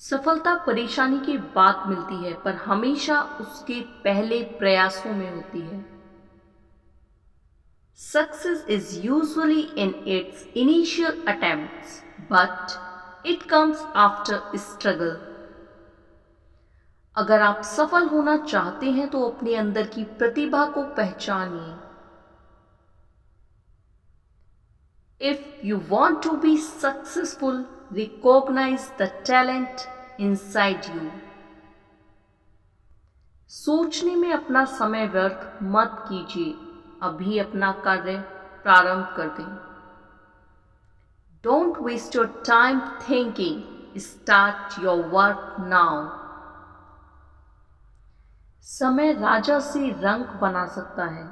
सफलता परेशानी के बाद मिलती है पर हमेशा उसके पहले प्रयासों में होती है। Success is usually in its initial attempts but it comes after struggle. अगर आप सफल होना चाहते हैं तो अपने अंदर की प्रतिभा को पहचानिए। If you want to be successful, recognize the talent inside you. सोचने में अपना समय व्यर्थ मत कीजिए, अभी अपना कार्य प्रारंभ कर दें। Don't waste your time thinking, start your work now. समय राजा से रंक बना सकता है,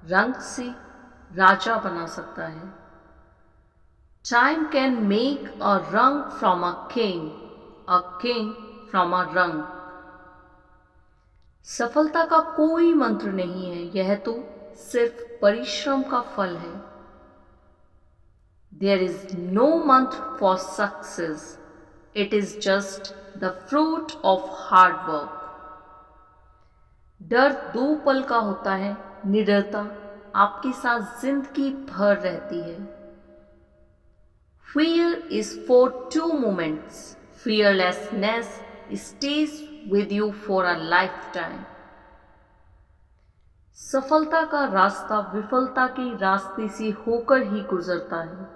रंक से राजा बना सकता है। टाइम कैन मेक अ रंक from a king from a रंक। सफलता का कोई मंत्र नहीं है, यह तो सिर्फ परिश्रम का फल है। There is no mantra for success. It is just the fruit of hard work. डर 2 पल का होता है, निडरता आपके साथ जिंदगी भर रहती है। Fear is for 2 moments. Fearlessness stays with you for a lifetime. सफलता का रास्ता विफलता के रास्ते से होकर ही गुजरता है।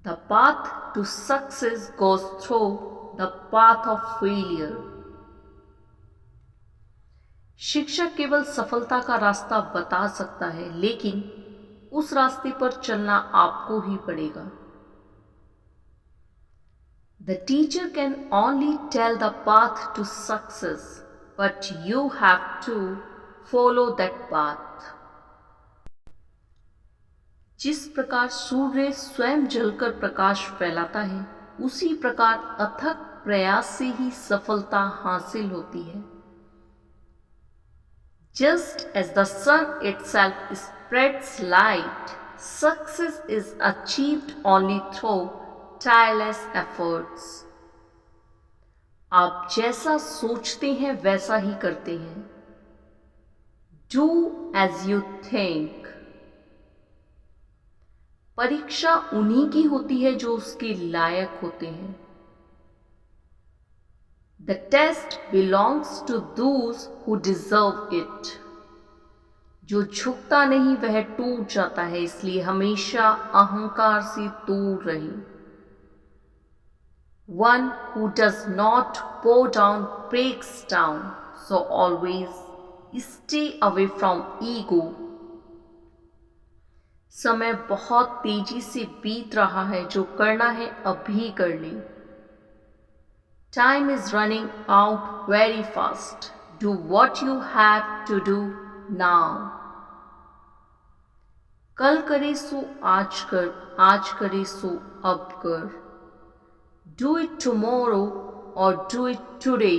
The path to success goes through the path of failure. शिक्षक केवल सफलता का रास्ता बता सकता है, लेकिन उस रास्ते पर चलना आपको ही पड़ेगा। The teacher can only tell the path to success, but you have to follow that path. जिस प्रकार सूर्य स्वयं जलकर प्रकाश फैलाता है, उसी प्रकार अथक प्रयास से ही सफलता हासिल होती है। Just as the sun itself spreads light, success is achieved only through tireless efforts. आप जैसा सोचते हैं वैसा ही करते हैं। Do as you think. परीक्षा उन्हीं की होती है जो उसके लायक होते हैं। The test belongs to those who deserve it. जो झुकता नहीं वह टूट जाता है, इसलिए हमेशा अहंकार से दूर रहें। One who does not bow down breaks down, so always stay away from ego. समय बहुत तेजी से बीत रहा है, जो करना है अभी कर लें। Time is running out very fast. Do what you have to do now. कल करे सो आज कर, आज करे सो अब कर। Do it tomorrow or do it today.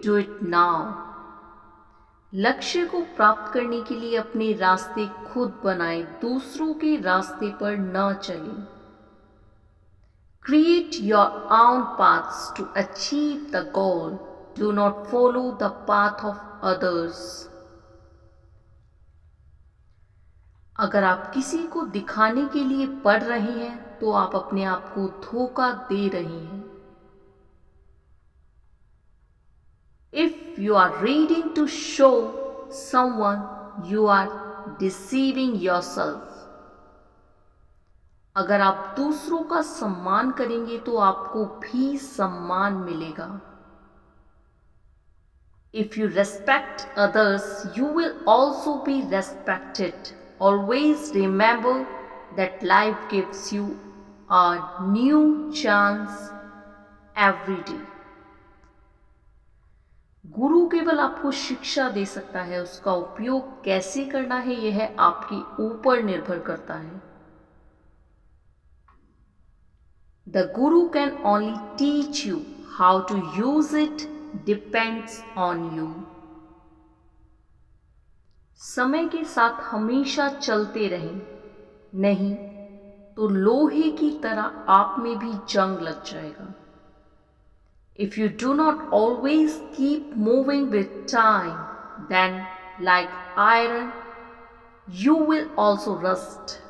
Do it now. लक्ष्य को प्राप्त करने के लिए अपने रास्ते खुद बनाएं, दूसरों के रास्ते पर न चलें। Create your own paths to achieve the goal. Do not follow the path of others. अगर आप किसी को दिखाने के लिए पढ़ रहे हैं तो आप अपने आप को धोखा दे रहे हैं। If you are reading to show someone, you are deceiving yourself. अगर आप दूसरों का सम्मान करेंगे तो आपको भी सम्मान मिलेगा। If you respect others, you will also be respected. Always remember that life gives you a new chance every day. गुरु केवल आपको शिक्षा दे सकता है, उसका उपयोग कैसे करना है यह आपके ऊपर निर्भर करता है। The Guru can only teach you. How to use it depends on you. समय के साथ हमेशा चलते रहें, नहीं तो लोहे की तरह आप में भी जंग लग जाएगा। If you do not always keep moving with time, then like iron, you will also rust.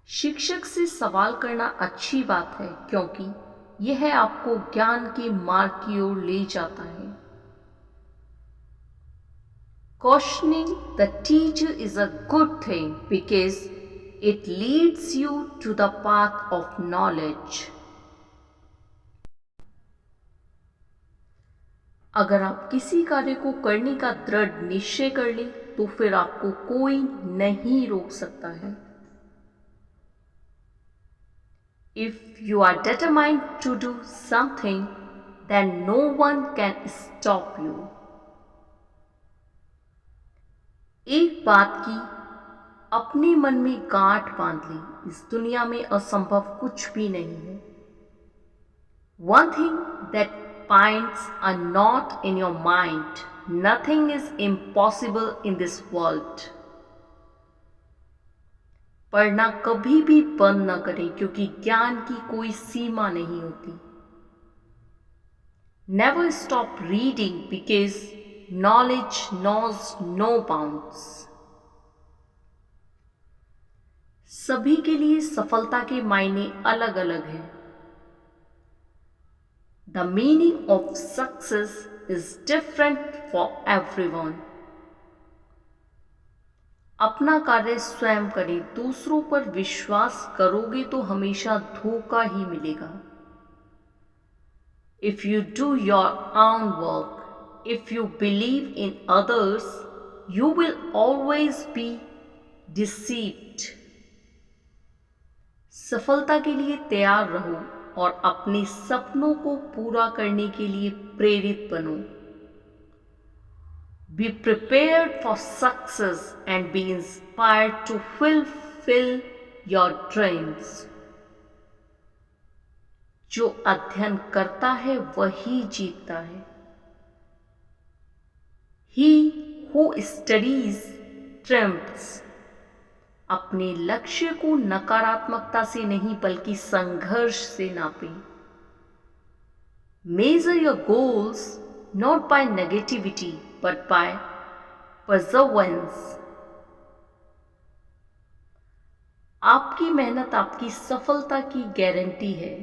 शिक्षक से सवाल करना अच्छी बात है क्योंकि यह आपको ज्ञान के मार्ग की ओर ले जाता है. Questioning the teacher is a good thing because it leads you to the path of knowledge. अगर आप किसी कार्य को करने का दृढ़ निश्चय कर लें तो फिर आपको कोई नहीं रोक सकता है. If you are determined to do something, then no one can stop you. एक बात की अपने मन में गांठ बांध ली, इस दुनिया में असंभव कुछ भी नहीं है. One thing that binds a knot in your mind, nothing is impossible in this world. पढ़ना कभी भी बंद न करें क्योंकि ज्ञान की कोई सीमा नहीं होती. Never stop reading because knowledge knows no bounds. सभी के लिए सफलता के मायने अलग अलग हैं. The meaning of success is different for everyone. अपना कार्य स्वयं करें, दूसरों पर विश्वास करोगे तो हमेशा धोखा ही मिलेगा. If you do your own work, if you believe in others, you will always be deceived. सफलता के लिए तैयार रहो और अपने सपनों को पूरा करने के लिए प्रेरित बनो. Be prepared for success and be inspired to fulfill your dreams. जो अध्ययन करता है वही जीतता है. He who studies triumphs. अपने लक्ष्य को नकारात्मकता से नहीं बल्कि संघर्ष से नापें. Measure your goals not by negativity but by perseverance. आपकी मेहनत आपकी सफलता की गारंटी है.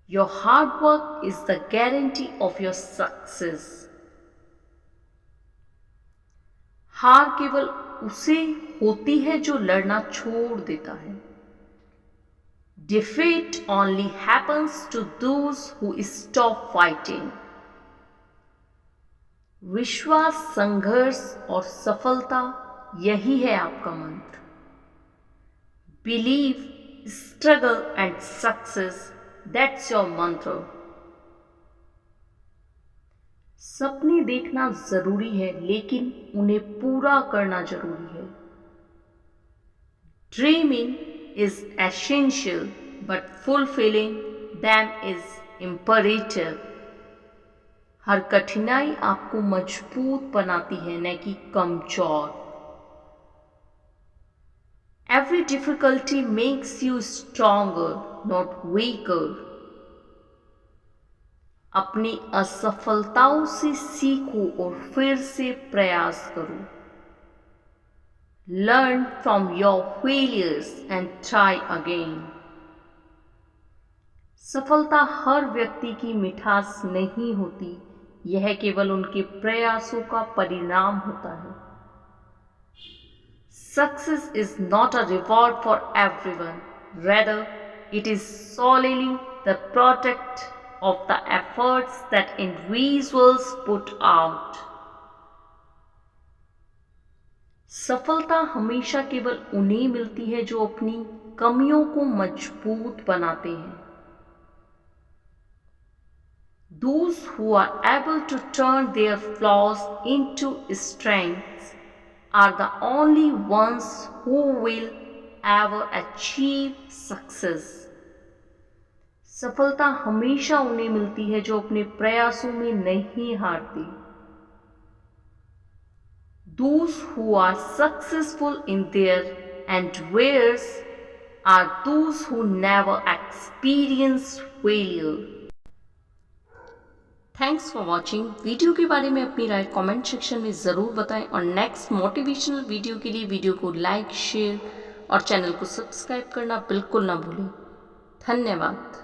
Your hard work is the guarantee of your success. हार केवल उसे होती है जो लड़ना छोड़ देता है. Defeat only happens to those who stop fighting. विश्वास, संघर्ष और सफलता यही है आपका मंत्र. Believe, struggle and success, that's your mantra. सपने देखना जरूरी है लेकिन उन्हें पूरा करना जरूरी है. Dreaming is essential but fulfilling them is imperative. हर कठिनाई आपको मजबूत बनाती है न कि कमजोर. Every difficulty makes you stronger, not weaker. अपनी असफलताओं से सीखो और फिर से प्रयास करो. Learn from your failures and try again. सफलता हर व्यक्ति की मिठास नहीं होती, यह केवल उनके प्रयासों का परिणाम होता है. Success is not a reward for everyone. Rather, it is solely the product of the efforts that individuals put out. सफलता हमेशा केवल उन्हें मिलती है जो अपनी कमियों को मजबूत बनाते हैं. Those who are able to turn their flaws into strengths are the only ones who will ever achieve success. सफलता हमेशा उन्हें मिलती है जो अपने प्रयासों में नहीं हारते. Those who are successful in their endeavors are those who never experience failure. Thanks for watching. Video के बारे में अपनी राय कमेंट सेक्शन में ज़रूर बताएं और नेक्स्ट मोटिवेशनल वीडियो के लिए वीडियो को लाइक, शेयर और चैनल को सब्सक्राइब करना बिल्कुल ना भूलें। धन्यवाद।